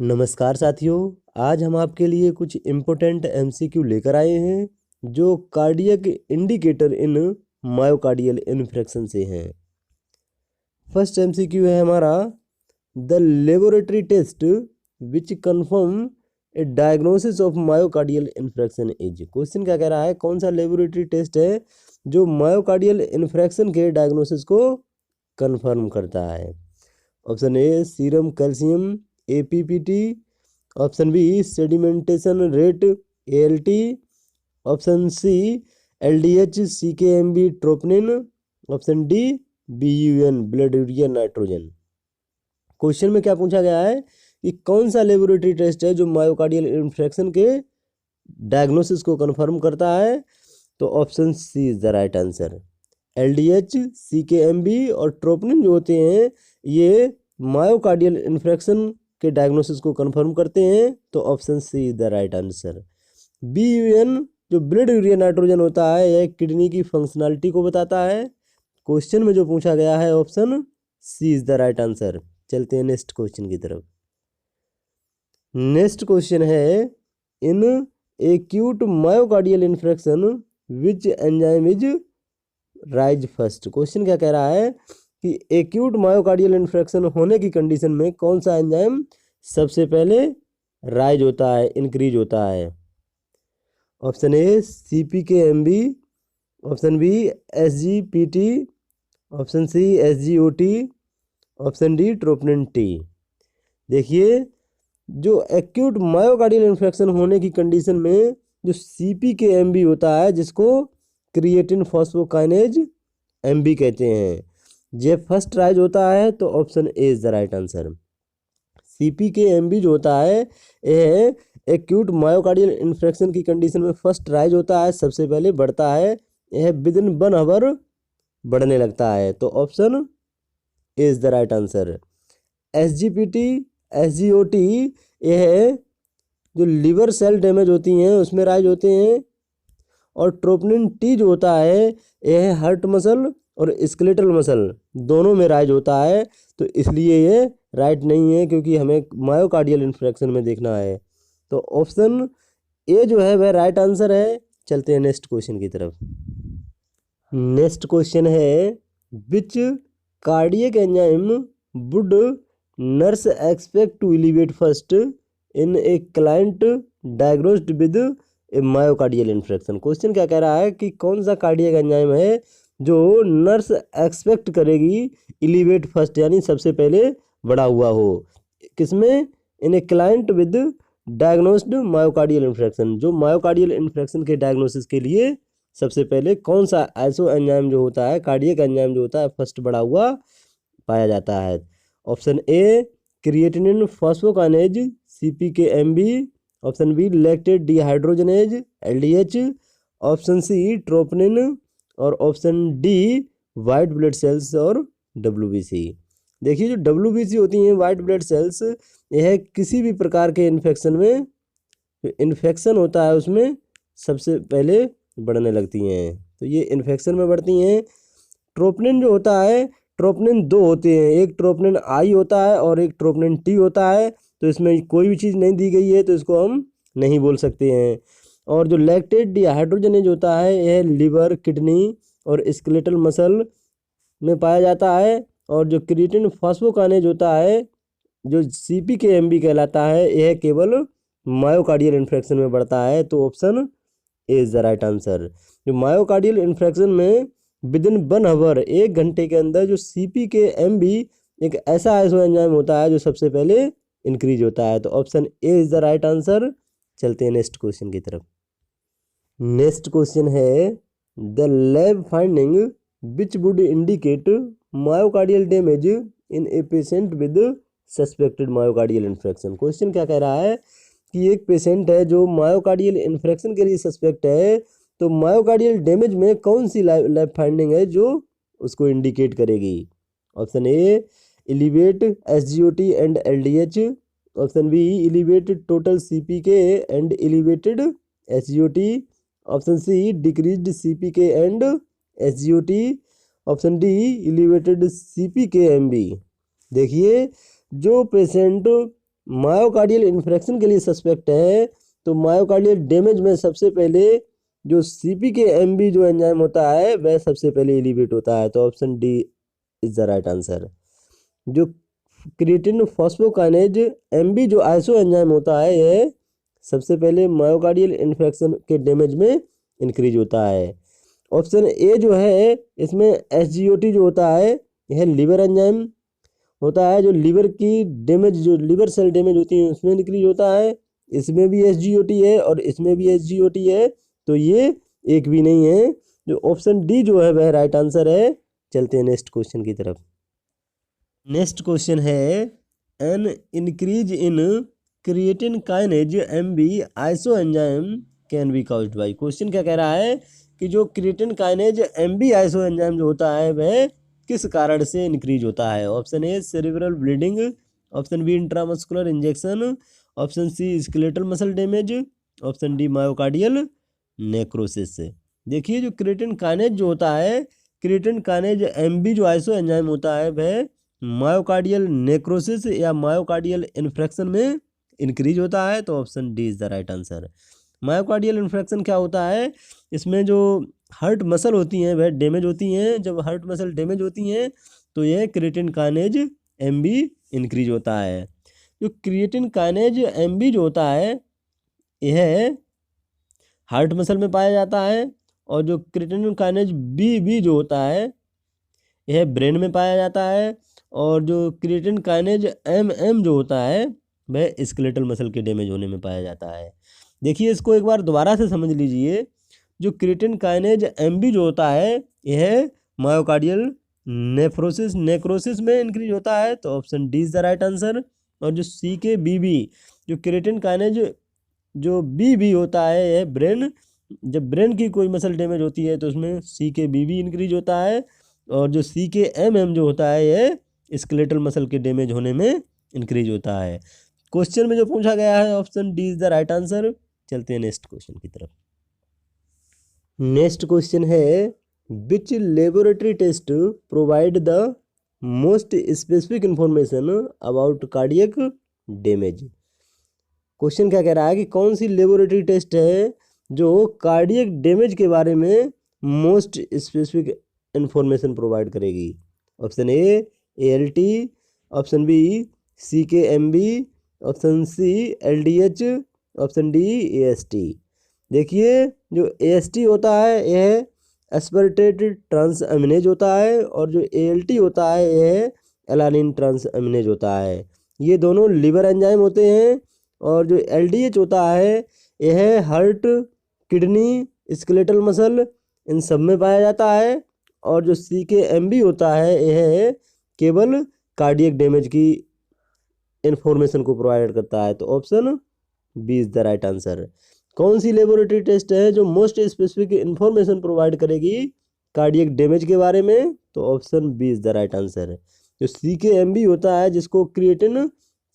नमस्कार साथियों, आज हम आपके लिए कुछ इम्पोर्टेंट एमसीक्यू लेकर आए हैं जो cardiac indicator in myocardial infarction से हैं। फर्स्ट एमसीक्यू है हमारा, the laboratory test which confirm a diagnosis of myocardial infarction is. Question क्या कह रहा है, कौन सा लेबोरेटरी टेस्ट है जो मायोकार्डियल इन्फ्रेक्शन के डायग्नोसिस को कन्फर्म करता है। Option A serum calcium APPT, option B sedimentation rate ALT, option C LDH CKMB troponin, option D BUN blood urea nitrogen. Question में क्या पूछा गया है कि कौन सा लेबोरेटरी टेस्ट है जो मायोकार्डियल इन्फ्रेक्शन के डायग्नोसिस को कंफर्म करता है, तो option C is the right answer. LDH CKMB और ट्रोपनिन जो होते हैं ये मायोकार्डियल इन्फ्रेक्शन के डायग्नोसिस को कंफर्म करते हैं, तो option C is the right answer. BUN जो ब्लड यूरिया नाइट्रोजन होता है यह किडनी की फंक्शनैलिटी को बताता है। क्वेश्चन में जो पूछा गया है option C is the right answer. चलते हैं नेक्स्ट क्वेश्चन की तरफ। नेक्स्ट क्वेश्चन है, in acute myocardial infarction which enzyme is rise first. Question क्या कह रहा है कि एक्यूट मायोकार्डियल इन्फ्रेक्शन होने की कंडीशन में कौन सा एंजाइम सबसे पहले राइज होता है, इंक्रीज होता है। Option A CPKMB, option B SGPT, option C SGOT, option D troponin T. देखिए, जो एक्यूट मायोकार्डियल इन्फेक्शन होने की कंडीशन में जो CPKMB होता है जिसको क्रिएटिन फॉस्फोकाइनेज MB कहते हैं, ये फर्स्ट राइज होता है, तो option A is the right answer. CPKMB जो होता है यह एक्यूट मायोकार्डियल इन्फेक्शन की कंडीशन में फर्स्ट राइज होता है, सबसे पहले बढ़ता है, यह विदिन 1 आवर बढ़ने लगता है, तो option A is the right answer. SGPT SGOT यह जो लिवर सेल डैमेज होती हैं उसमें राइज होते हैं, और ट्रोपनिन टी जो होता है यह हार्ट मसल और स्केलेटल मसल दोनों में राइज होता है, तो इसलिए ये राइट नहीं है क्योंकि हमें मायोकार्डियल इन्फ्रेक्शन में देखना है, तो ऑप्शन ए जो है वह राइट आंसर है। चलते हैं नेक्स्ट क्वेश्चन की तरफ। नेक्स्ट क्वेश्चन है, which cardiac enzyme would nurse expect to elevate first in a client diagnosed with a myocardial infarction. Question क्या कह रहा है कि कौन सा कार्डियक एंजाइम है जो नर्स एक्सपेक्ट करेगी एलिवेट फर्स्ट यानी सबसे पहले बड़ा हुआ हो, किसमें, in a client with diagnosed myocardial infarction. जो मायोकार्डियल इन्फ्रेक्शन के डायग्नोसिस के लिए सबसे पहले कौन सा आइसो एंजाइम जो होता है, कार्डियक एंजाइम जो होता है फर्स्ट बड़ा हुआ पाया जाता है। Option A creatinine phosphokinase CPKMB, option B lactate dehydrogenase LDH, option C troponin, और option D white blood cells और WBC। देखिए, जो WBC होती हैं वाइट ब्लड सेल्स, यह किसी भी प्रकार के इन्फेक्शन में इन्फेक्शन होता है उसमें सबसे पहले बढ़ने लगती हैं, तो ये इन्फेक्शन में बढ़ती हैं। ट्रोपनिन जो होता है, ट्रोपनिन 2 होते हैं, एक ट्रोपनिन I होता है और एक ट्रोपनिन T होता है, तो इसमें कोई भी चीज़ नहीं दी गई है तो इसको हम नहीं बोल सकते हैं। और जो लैक्टेट डिहाइड्रोजनेज होता है यह लिवर, किडनी और स्केलेटल मसल में पाया जाता है, और जो क्रिएटिन फॉस्फोकाइनेज होता है जो CPKMB कहलाता है यह केवल मायोकार्डियल इन्फेक्शन में बढ़ता है, तो option A is the right answer. जो मायोकार्डियल इन्फेक्शन में विदिन 1 आवर 1 घंटे के अंदर जो CPKMB एक ऐसा आइसो एंजाइम होता है जो सबसे पहले इंक्रीज होता है, तो option A is the right answer. चलते हैं नेक्स्ट क्वेश्चन की तरफ। नेक्स्ट क्वेश्चन है, the lab finding which would indicate myocardial damage in a patient with suspected myocardial infection. Question क्या कह रहा है कि एक पेशेंट है जो मायोकार्डियल इन्फेक्शन के लिए सस्पेक्ट है, तो मायोकार्डियल डैमेज में कौन सी लैब फाइंडिंग है जो उसको इंडिकेट करेगी। Option A elevate SGOT and LDH, option B elevated total CPK and elevated SGOT, option C decreased CPK and SGOT, option D elevated CPKMB। देखिए, जो पेशेंट मायोकार्डियल इन्फ्रेक्शन के लिए सस्पेक्ट है तो मायोकार्डियल डैमेज में सबसे पहले जो CPK-MB जो एंजाइम होता है वह सबसे पहले एलिवेट होता है, तो option D is the right answer. जो क्रिएटिन फॉस्फोकाइनेज MB जो आइसो एंजाइम होता है यह सबसे पहले मायोकार्डियल इन्फेक्शन के डैमेज में इंक्रीज होता है। ऑप्शन ए जो है इसमें SGOT जो होता है यह लीवर एंजाइम होता है, जो लीवर की डैमेज जो लीवर सेल डैमेज होती है उसमें इंक्रीज होता है। इसमें भी SGOT है और इसमें भी SGOT है, तो ये एक भी नहीं है। जो ऑप्शन डी जो है वह राइट आंसर है। चलते हैं नेक्स्ट क्वेश्चन की तरफ। नेक्स्ट क्वेश्चन है an increase in creatine kinase MB iso enzyme can be caused bye. Question क्या कह रहा है कि जो creatine kinase MB iso enzyme जो होता है वह किस कारण से इंक्रीज होता है। Option A cerebral bleeding, option B intramuscular injection, option C skeletal muscle damage, option D myocardial necrosis. देखिए जो क्रिएटिन काइनेज जो होता है, क्रिएटिन काइनेज MB जो आइसो एंजाइम होता है वह मायोकार्डियल नेक्रोसिस या मायोकार्डियल इन्फ्रेक्शन में इंक्रीज होता है, तो option D is the right answer. Myocardial infarction क्या होता है, इसमें जो हार्ट मसल होती हैं वह डैमेज होती हैं। जब हार्ट मसल डैमेज होती हैं तो यह क्रिएटिन काइनेज MB इंक्रीज होता है। जो क्रिएटिन काइनेज MB जो होता है यह हार्ट मसल में पाया जाता है, और जो क्रिएटिन काइनेज BB जो होता है यह ब्रेन में पाया जाता है, और जो क्रिएटिन काइनेज MM जो होता है वह स्केलेटल मसल के डैमेज होने में पाया जाता है। देखिए इसको एक बार दोबारा से समझ लीजिए। जो क्रिएटिन काइनेज MB जो होता है यह मायोकार्डियल नेक्रोसिस में इंक्रीज होता है, तो option D is the right answer. और जो CKBB जो क्रिएटिन काइनेज जो BB होता है यह ब्रेन, जब ब्रेन की कोई मसल डैमेज होती है तो उसमें CKBB इंक्रीज होता है, और जो CKMM जो होता है यह स्केलेटल मसल के डैमेज होने में इंक्रीज होता है। क्वेश्चन में जो पूछा गया है option D is the right answer. चलते हैं नेक्स्ट क्वेश्चन की तरफ। नेक्स्ट क्वेश्चन है which laboratory test provide the most specific information about cardiac damage. Question क्या कह रहा है कि कौन सी लेबोरेटरी टेस्ट है जो कार्डियक डैमेज के बारे में मोस्ट स्पेसिफिक इंफॉर्मेशन प्रोवाइड करेगी। Option A ALT, option B CKMB, option C LDH, option D AST। देखिए जो AST होता है यह एस्पर्टेट ट्रांस अमीनेज होता है, और जो ALT होता है यह एलानिन ट्रांस अमीनेज होता है। ये दोनों लिवर एंजाइम होते हैं, और जो LDH होता है यह हार्ट, किडनी, स्केलेटल मसल इन सब में पाया जाता है, और जो CKMB होता है यह केवल कार्डियक डैमेज की इंफॉर्मेशन को प्रोवाइड करता है, तो option B is the right answer. कौन सी लेबोरेटरी टेस्ट है जो मोस्ट स्पेसिफिक इंफॉर्मेशन प्रोवाइड करेगी कार्डियक डैमेज के बारे में, तो option B is the right answer. जो CKMB होता है जिसको क्रिएटिन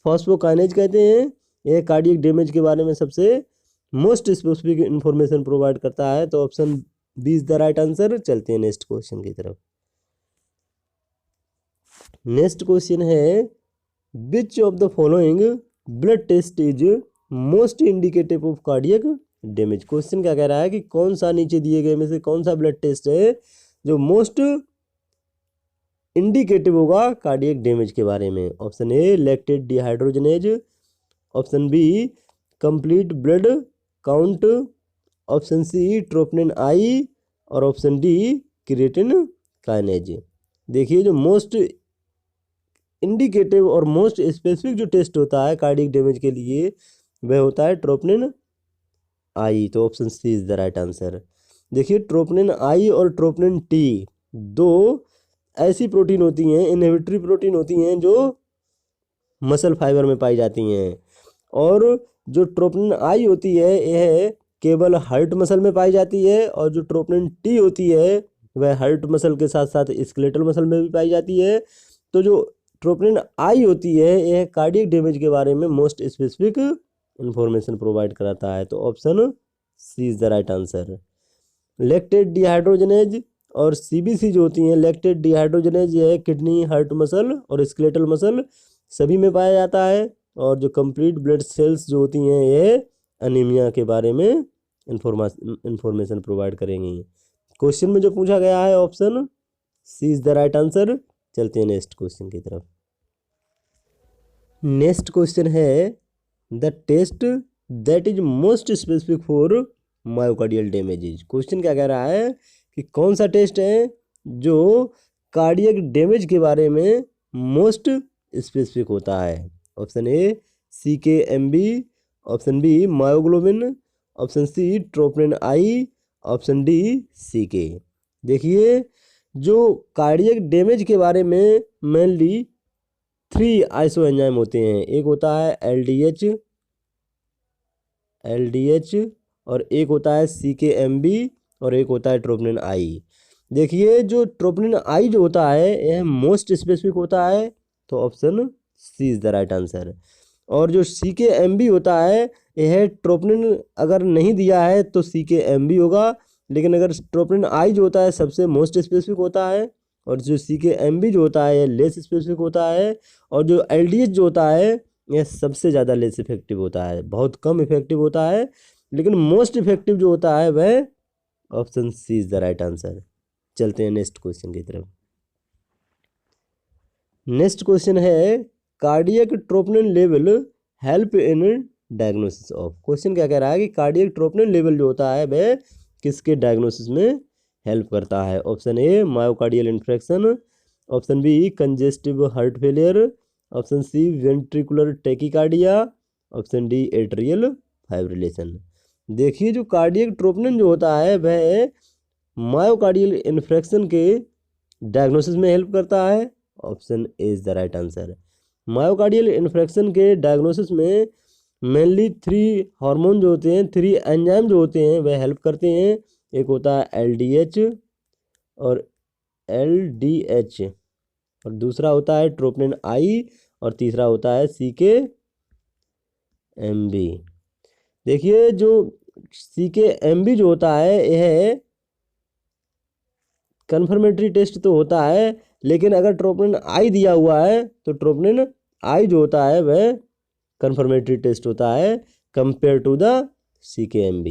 फॉस्फोकाइनेज कहते हैं, यह कार्डियक डैमेज के बारे में सबसे मोस्ट स्पेसिफिक इंफॉर्मेशन प्रोवाइड करता है, तो option B is the right answer. चलते हैं नेक्स्ट क्वेश्चन की तरफ। नेक्स्ट क्वेश्चन है which of the following blood test is most indicative of cardiac damage. Question क्या कह रहा है कि कौन सा नीचे दिए गए में से कौन सा ब्लड टेस्ट है जो मोस्ट इंडिकेटिव होगा कार्डियक डैमेज के बारे में। Option A lactate dehydrogenase, option B complete blood count, option C troponin I, और ऑप्शन डी क्रिएटिन काइनेज। देखिए जो मोस्ट इंडिकेटिव और मोस्ट स्पेसिफिक जो टेस्ट होता है कार्डियक डैमेज के लिए वह होता है ट्रोपोनिन I, तो option C is the right answer. देखिए ट्रोपोनिन I और ट्रोपोनिन T दो ऐसी प्रोटीन होती हैं, इनहिबिटरी प्रोटीन होती हैं जो मसल फाइबर में पाई जाती हैं, और जो ट्रोपोनिन I होती है यह केवल हार्ट मसल में पाई जाती है, और जो ट्रोपोनिन T होती है वह हार्ट मसल के साथ साथ स्केलेटल मसल में भी पाई जाती है। तो जो ट्रोपोनिन I होती है यह कार्डियक डैमेज के बारे में मोस्ट स्पेसिफिक इंफॉर्मेशन प्रोवाइड कराता है, तो option C is the right answer. Lactate dehydrogenase और CBC जो होती हैं, लैक्टेट डिहाइड्रोजनेज यह किडनी, हार्ट मसल और स्केलेटल मसल सभी में पाया जाता है, और जो कंप्लीट ब्लड सेल्स जो होती हैं ये अनीमिया के बारे में इंफॉर्मेशन प्रोवाइड करेंगी। क्वेश्चन में जो पूछा गया है option C is the right answer. चलते हैं नेक्स्ट क्वेश्चन की तरफ। नेक्स्ट क्वेश्चन है the test that is most specific for myocardial damage. Question क्या कह रहा है कि कौन सा टेस्ट है जो कार्डियक डैमेज के बारे में मोस्ट स्पेसिफिक होता है। Option A CK-MB, option B myoglobin, option C troponin I, option D CK। देखिए जो कार्डियक डैमेज के बारे में मेनली 3 आइसो एंजाइम होते हैं। एक होता है LDH और एक होता है CK-MB और एक होता है ट्रोपोनिन आई। देखिए जो ट्रोपोनिन आई जो होता है यह मोस्ट स्पेसिफिक होता है, तो option C is the right answer. और जो CK-MB होता है यह ट्रोपोनिन अगर नहीं दिया है तो CK-MB होगा, लेकिन अगर ट्रोपोनिन आई जो होता है सबसे मोस्ट स्पेसिफिक होता है, और जो CK-MB जो होता है यह लेस स्पेसिफिक होता है, और जो LDH जो होता है यह सबसे ज़्यादा लेस इफेक्टिव होता है, बहुत कम इफेक्टिव होता है, लेकिन मोस्ट इफेक्टिव जो होता है वह option C is the right answer. चलते हैं नेक्स्ट क्वेश्चन की तरफ। नेक्स्ट क्वेश्चन है cardiac troponin level help in diagnosis of. Question क्या कह रहा है कि कार्डियक ट्रोपोनिन लेवल जो होता है वह किसके डायग्नोसिस में हेल्प करता है। Option A myocardial infarction, option B congestive heart failure, option C ventricular tachycardia, option D atrial fibrillation. देखिए जो कार्डियक ट्रोपोनिन जो होता है वह मायोकार्डियल इन्फ्रेक्शन के डायग्नोसिस में हेल्प करता है। Option A is the right answer. Myocardial infarction के डायग्नोसिस में मेनली 3 हार्मोन जो होते हैं, 3 एंजाइम जो होते हैं वह हेल्प करते हैं। एक होता है LDH और LDH, और दूसरा होता है ट्रोपोनिन आई, और तीसरा होता है CK-MB। देखिए जो CK-MB जो होता है यह कन्फर्मेटरी टेस्ट तो होता है, लेकिन अगर ट्रोपोनिन आई दिया हुआ है तो ट्रोपोनिन आई जो होता है वह कन्फर्मेटरी टेस्ट होता है कंपेयर टू द CK-MB।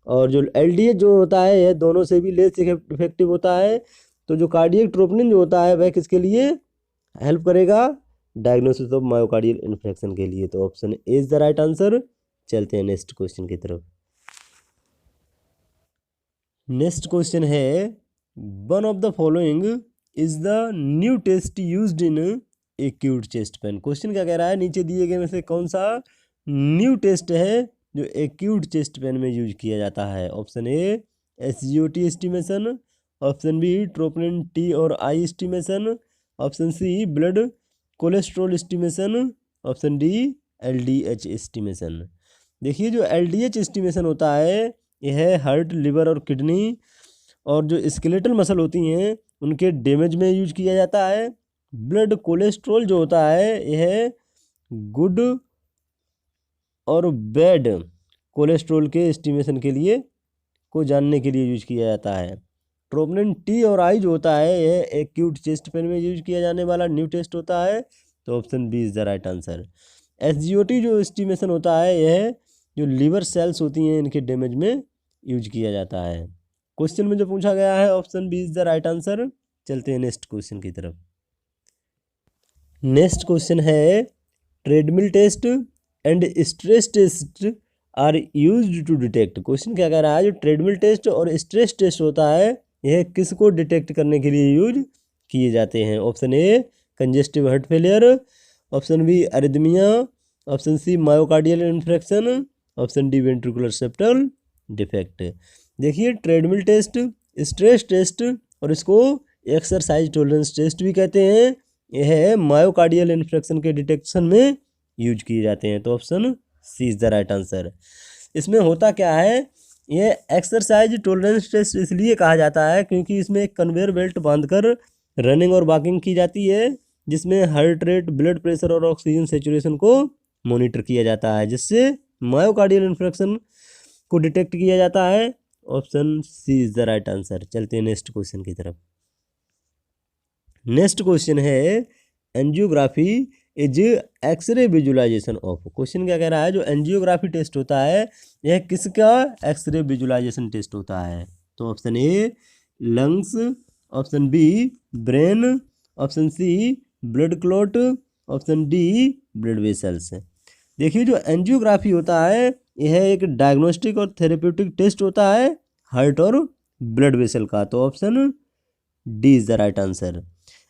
और जो LDH जो होता है यह दोनों से भी लेस इफेक्टिव होता है। तो जो कार्डियक ट्रोपोनिन जो होता है वह किसके लिए हेल्प करेगा, डायग्नोसिस ऑफ मायोकार्डियल इन्फेक्शन के लिए, तो option A is the right answer. चलते हैं नेक्स्ट क्वेश्चन की तरफ। नेक्स्ट क्वेश्चन है one of the following is the new test used in acute chest pain. Question क्या कह रहा है, नीचे दिए गए में से कौन सा न्यू टेस्ट है जो एक्यूट चेस्ट पेन में यूज किया जाता है। Option A SGOT estimation, option B troponin T और I estimation, option C blood cholesterol estimation, option D LDH estimation. देखिए जो LDH एस्टिमेशन होता है यह हार्ट, लिवर और किडनी और जो स्केलेटल मसल होती हैं उनके डैमेज में यूज किया जाता है। ब्लड कोलेस्ट्रॉल जो होता है यह गुड और बैड कोलेस्ट्रॉल के एस्टिमेशन के लिए को जानने के लिए यूज किया जाता है। ट्रोपोनिन T और I जो होता है यह एक्यूट चेस्ट पेन में यूज किया जाने वाला न्यू टेस्ट होता है, तो option B is the right answer. SGOT जो एस्टिमेशन होता है यह जो लीवर सेल्स होती हैं इनके डैमेज में यूज किया जाता है। क्वेश्चन में जो पूछा गया है option B is the right answer. चलते हैं नेक्स्ट क्वेश्चन की तरफ। नेक्स्ट क्वेश्चन है treadmill test and stress test are used to detect. Question क्या कह रहा है, जो ट्रेडमिल टेस्ट और स्ट्रेस टेस्ट होता है यह किसको डिटेक्ट करने के लिए यूज किए जाते हैं। Option A congestive heart failure, option B arrhythmia, option C myocardial infarction, option D ventricular septal defect. देखिए ट्रेडमिल टेस्ट, स्ट्रेस टेस्ट और इसको एक्सरसाइज टॉलरेंस टेस्ट भी कहते हैं, यह मायोकार्डियल इन्फ्रेक्शन के डिटेक्शन में यूज किए जाते हैं, तो option C is the right answer. इसमें होता क्या है, ये एक्सरसाइज टॉलरेंस टेस्ट इसलिए कहा जाता है क्योंकि इसमें एक कन्वेयर बेल्ट बांधकर रनिंग और वॉकिंग की जाती है, जिसमें हार्ट रेट, ब्लड प्रेशर और ऑक्सीजन सेचुरेशन को मॉनिटर किया जाता है, जिससे मायोकार्डियल इन्फ्रेक्शन को डिटेक्ट किया जाता है। Option C is the right answer. चलते हैं नेक्स्ट क्वेश्चन की तरफ। नेक्स्ट क्वेश्चन है angiography is X ray visualisation of. Question क्या कह रहा है, जो एंजियोग्राफी टेस्ट होता है यह किसका एक्सरे विजुलाइजेशन टेस्ट होता है। तो option A lungs, option B brain, option C blood clot, option D blood vessels. देखिए जो एंजियोग्राफी होता है यह एक डायग्नोस्टिक और थेरेप्यूटिक टेस्ट होता है हार्ट और ब्लड वेसल का। तो option D is the right answer.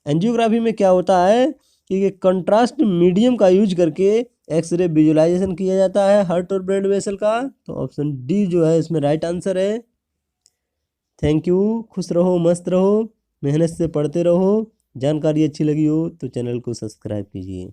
Angiography में क्या होता है कि कंट्रास्ट मीडियम का यूज करके एक्सरे विजुलाइजेशन किया जाता है हार्ट और ब्लड वेसल का। तो ऑप्शन डी जो है इसमें राइट आंसर है। Thank you. खुश रहो, मस्त रहो, मेहनत से पढ़ते रहो। जानकारी अच्छी लगी हो तो चैनल को सब्सक्राइब कीजिए।